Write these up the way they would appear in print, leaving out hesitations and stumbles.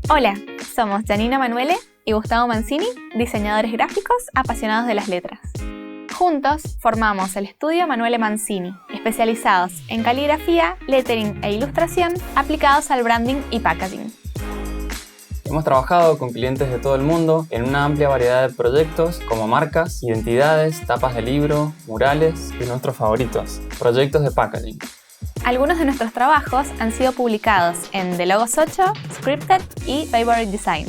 Hola, somos Janina Manuele y Gustavo Mancini, diseñadores gráficos apasionados de las letras. Juntos formamos el estudio Manuele Mancini, especializados en caligrafía, lettering e ilustración aplicados al branding y packaging. Hemos trabajado con clientes de todo el mundo en una amplia variedad de proyectos como marcas, identidades, tapas de libro, murales y nuestros favoritos, proyectos de packaging. Algunos de nuestros trabajos han sido publicados en The Logos 8, Scripted y Favorite Design.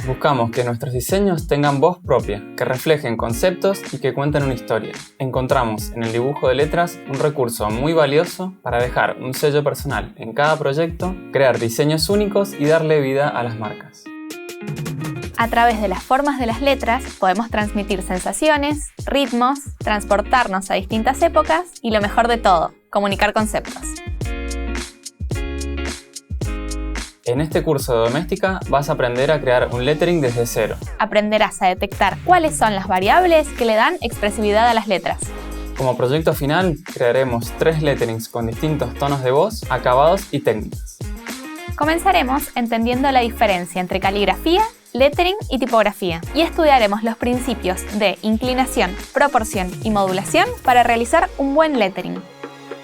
Buscamos que nuestros diseños tengan voz propia, que reflejen conceptos y que cuenten una historia. Encontramos en el dibujo de letras un recurso muy valioso para dejar un sello personal en cada proyecto, crear diseños únicos y darle vida a las marcas. A través de las formas de las letras podemos transmitir sensaciones, ritmos, transportarnos a distintas épocas y lo mejor de todo, comunicar conceptos. En este curso de doméstica vas a aprender a crear un lettering desde cero. Aprenderás a detectar cuáles son las variables que le dan expresividad a las letras. Como proyecto final, crearemos 3 letterings con distintos tonos de voz, acabados y técnicas. Comenzaremos entendiendo la diferencia entre caligrafía, lettering y tipografía y estudiaremos los principios de inclinación, proporción y modulación para realizar un buen lettering.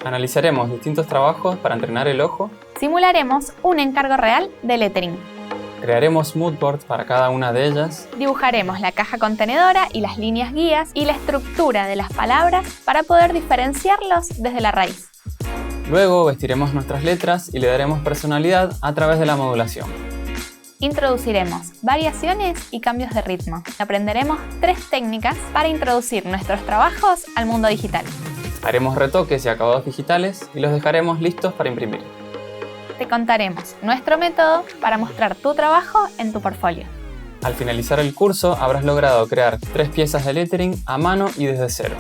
Analizaremos distintos trabajos para entrenar el ojo. Simularemos un encargo real de lettering. Crearemos moodboards para cada una de ellas. Dibujaremos la caja contenedora y las líneas guías y la estructura de las palabras para poder diferenciarlos desde la raíz. Luego vestiremos nuestras letras y le daremos personalidad a través de la modulación. Introduciremos variaciones y cambios de ritmo. Aprenderemos 3 técnicas para introducir nuestros trabajos al mundo digital. Haremos retoques y acabados digitales y los dejaremos listos para imprimir. Te contaremos nuestro método para mostrar tu trabajo en tu portfolio. Al finalizar el curso habrás logrado crear 3 piezas de lettering a mano y desde cero.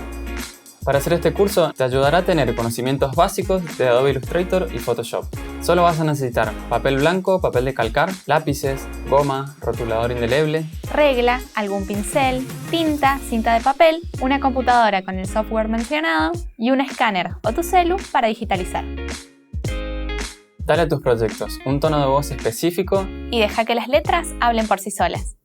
Para hacer este curso te ayudará a tener conocimientos básicos de Adobe Illustrator y Photoshop. Solo vas a necesitar papel blanco, papel de calcar, lápices, goma, rotulador indeleble, regla, algún pincel, tinta, cinta de papel, una computadora con el software mencionado y un escáner o tu celu para digitalizar. Dale a tus proyectos un tono de voz específico y deja que las letras hablen por sí solas.